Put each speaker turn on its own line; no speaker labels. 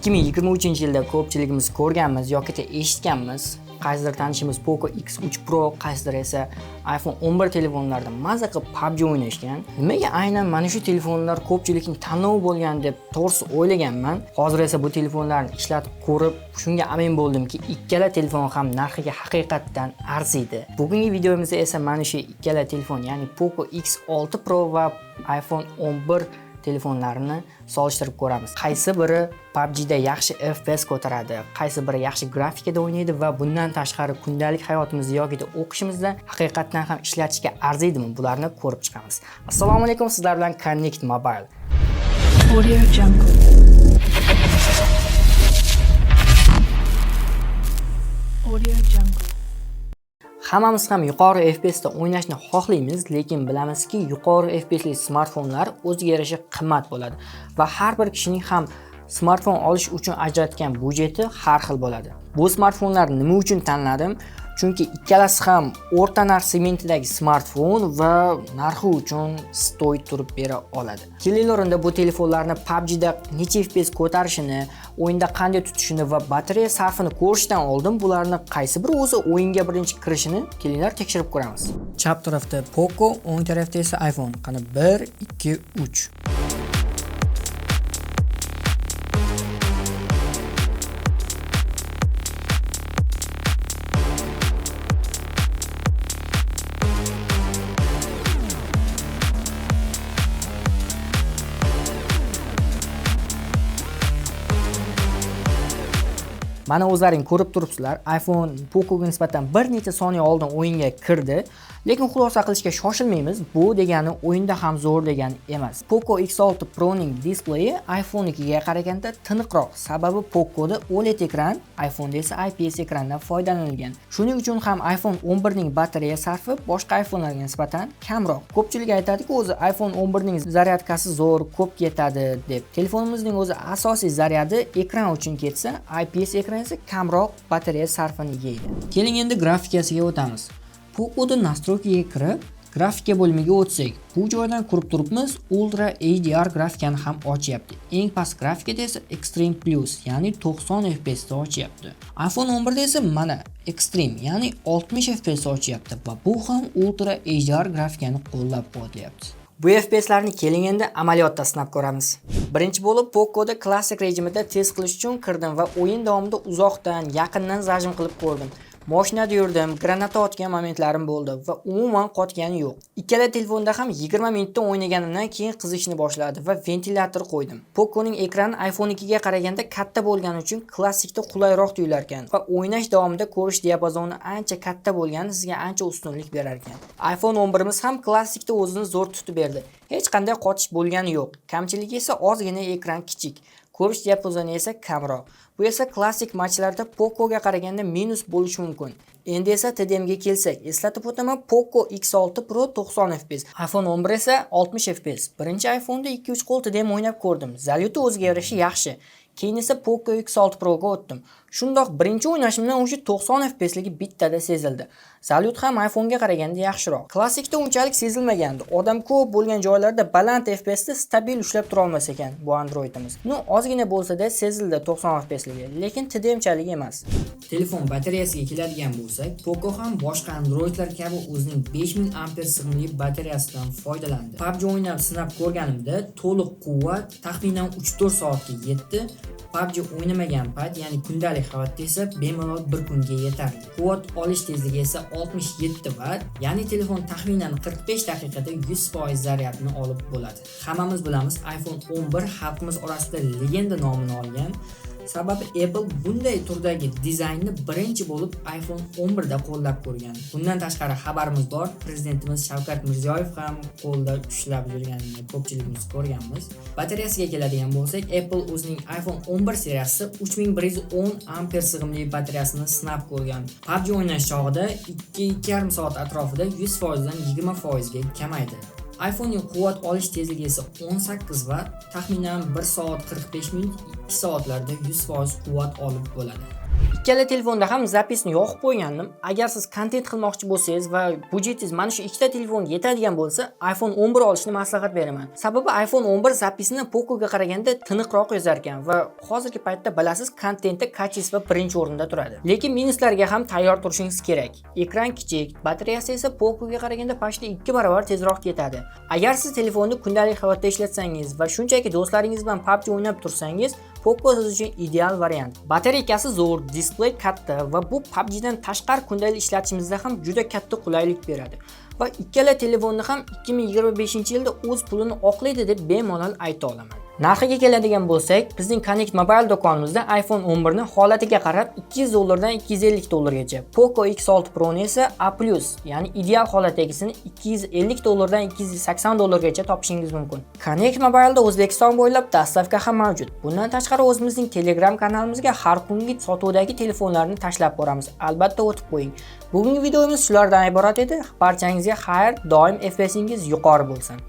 2023-yilda ko'pchiligimiz ko'rganmiz yoki eshitganmiz. Qaysidir tanishimiz Poco X3 Pro, qaysidir esa iPhone 11 telefonlarida maza qilib PUBG o'ynashgan. Nimaga aynan mana shu telefonlar ko'pchilikning tanlovi bo'lgan deb to'g'risi o'ylaganman. Hozir esa bu telefonlarni ishlatib ko'rib, shunga amin bo'ldimki, ikkala telefon ham narxiga haqiqatdan arziydi. Bugungi videomizda esa mana shu ikkala telefon, ya'ni Poco X6 Pro va iPhone 11 telefonlarini solishtirib ko'ramiz. Qaysi biri PUBG da yaxshi FPS ko'taradi, qaysi biri yaxshi grafikada o'ynaydi va bundan tashqari kundalik hayotimizda yoki o'qishimizda haqiqatdan ham ishlatishga arziydimi? Bularni ko'rib chiqamiz. Assalomu alaykum, sizlar bilan Connect Mobile. Audio Jungle. Audio Jungle. Hammamiz ham yuqori FPS da o'ynashni xohlaymiz, lekin bilamizki, yuqori FPSli smartfonlar o'ziga yarasha qimmat bo'ladi va har bir kishining ham smartfon olish uchun ajratgan budjeti har xil bo'ladi. Bu smartfonlarni nima uchun tanladim? Chunki ikkalasi ham o'rta narx segmentidagi smartfon va narxi uchun stoy turib bera oladi. Kelinglar unda bu telefonlarni PUBG da necha FPS ko'tarishini, o'yinda qanday tutishini va batareya sarfini ko'rishdan oldin bularni qaysi biri o'zi o'yinga birinchi kirishini kelinglar tekshirib ko'ramiz. Chap tarafda Poco, o'ng tarafda esa iPhone. Qani 1, 2, 3. Mana o'zlaring ko'rib turibsizlar, iPhone Pocoga nisbatan bir necha soniya oldin o'yinga kirdi. Lekin xulosa qilishga shoshilmaymiz. Bu degani o'yinda ham zo'r degani emas. Poco X6 Pro ning displeyi iPhone 2ga qaraganda tiniqroq. Sababi Pocoda OLED ekran, iPhone da esa IPS ekrandan foydalanilgan. Shuning uchun ham iPhone 11 ning batareya sarfi boshqa iPhonelarga nisbatan kamroq. Ko'pchilik aytadi-ku, o'zi iPhone 11 ning zaryadkasi zo'r, ko'p ketadi deb. Telefonimizning o'zi asosiy zaryadi ekran uchun ketsa, IPS ekran esa kamroq batareya sarfini yeydi. Keling endi grafikasiga o'tamiz. Pocoda nastroykaga kirib, grafika bo'limiga o'tsak, bu joydan ko'rib turibmiz, Ultra HDR grafikani ham ochyapti. Eng past grafikada esa Extreme Plus, ya'ni 90 FPS da ochyapti. iPhone 11 da esa mana Extreme, ya'ni 60 FPS ochyapti va bu ham Ultra HDR grafikani qo'llab-quvvatlayapti. Bu FPSlarni keling endi amaliyotda sinab ko'ramiz. Birinchi bo'lib Pocoda klassik rejimida test qilish uchun kirdim va o'yin davomida uzoqdan, yaqindan zajim qilib ko'rdim. Mashinada yurdim, granata otgan momentlarim bo'ldi va umuman qotgani yo'q. Ikkala telefonda ham 20 minutdan o'ynaganimdan keyin qizishni boshladi va ventilyator qo'ydim. Poconing ekrani iPhone 2ga qaraganda katta bo'lgani uchun klassikda qulayroq tuyular ekan va o'ynash davomida ko'rish diapazoni ancha katta bo'lgani sizga ancha ustunlik berar ekan. iPhone 11 imiz ham klassikda o'zini zo'r tutib berdi. Hech qanday qotish bo'lgani yo'q. Kamchiligi esa ozgina ekran kichik. Ko'rish diapazoni esa kamroq. Bu esa klassik matchlarda Pocoga qaraganda minus bo'lishi mumkin. Endi esa TDMga kelsak, eslatib o'taman, Poco X6 Pro 90 FPS, iPhone 11 esa 60 FPS. Birinchi iPhone'da 2-3 qo'l TDM o'ynab ko'rdim. Zalyuti o'ziga yarasha yaxshi. Keyin esa Poco X6 Pro ga o'tdim. Shundoq birinchi o'ynashimdan o'sha 90 FPS ligi bittada sezildi. Zalyut ham iPhone ga qaraganda yaxshiroq. Klassikda unchalik sezilmagandi. Odam ko'p bo'lgan joylarda baland FPS da stabil ushlab tura olmas ekan bu Androidimiz. Ozgina bo'lsa-da sezildi 90 FPS ligi, lekin TDMchalik emas. Telefon batareyasiga keladigan bo'lsak, Poco ham boshqa Androidlar kabi o'zining 5000 ampere sig'imli batareyasidan foydalandi. PUBG o'ynab sinab ko'rganimda to'liq quvvat taxminan 3-4 soatga yetdi. PUBG o'ynamagan payt, ya'ni kundalik holatda esa bemalol 1 kunga yetarli. Quvvat olish tezligi esa 67 Watt, ya'ni telefon taxminan 45 daqiqada 100% zaryadni olib bo'ladi. Hammamiz bilamiz, iPhone 11 xalqimiz orasida legenda nomini olgan. Sababi Apple bunday turdagi dizaynni birinchi bo'lib iPhone 11 da qo'llab ko'rgan. Bundan tashqari xabarimiz bor, prezidentimiz Shavkat Mirziyoyev ham qo'lda ushlab yurganini ko'pchiligimiz ko'rganmiz. Batareyasiga keladigan bo'lsak, Apple o'zining iPhone 11 seriyasi 3110 ampere sig'imli batareyasini sinab ko'rgan. PUBG o'ynash chog'ida 2-2,5 soat atrofida 100% dan 20% ga kamaydi. iPhonening quvvat olish tezligi esa 18 Watt, taxminan 1 soat 45 minut, 2 soatlarda 100% quvvat olib bo'ladi. Ikkala telefonda ham zapisni yoqib qo'ygandim. Agar siz kontent qilmoqchi bo'lsangiz va budjetingiz mana shu ikkita telefonga yetadigan bo'lsa, iPhone 11 olishni maslahat beraman. Sababi iPhone 11 zapisni Poco'ga qaraganda tiniqroq yozar ekan va hozirgi paytda bilasiz, kontentda kачество birinchi o'rinda turadi. Lekin minuslarga ham tayyor turishingiz kerak. Ekran kichik, batareyasi esa Poco'ga qaraganda почти 2 barobar tezroq ketadi. Agar siz telefonni kundalik hayotda ishlatsangiz va shunchaki do'stlaringiz bilan PUBG o'ynab tursangiz, Poco siz uchun ideal variant. Batareykasi zo'r, displey katta va bu PUBG dan tashqari kundalik ishlatishimizda ham juda katta qulaylik beradi. Va ikkala telefonni ham 2025-yilda o'z pulini oqlaydi deb bemalol ayta olaman. Narxiga keladigan bo'lsak, bizning Connect Mobile do'konimizda iPhone 11 ni holatiga qarab $200 dan $250 Poco X6 Pro ni esa A+, ya'ni ideal holatdagisini $250 dan $280 gacha topishingiz mumkin. Connect Mobile'da O'zbekiston bo'ylab dastavka ham mavjud. Bundan tashqari o'zimizning Telegram kanalimizga har kungi sotuvdagi telefonlarni tashlab boramiz. Albatta o'tib qo'ying. Bugungi videomiz shulardan iborat edi. Barchangizga xayr, doim FPS'ingiz yuqori bo'lsin.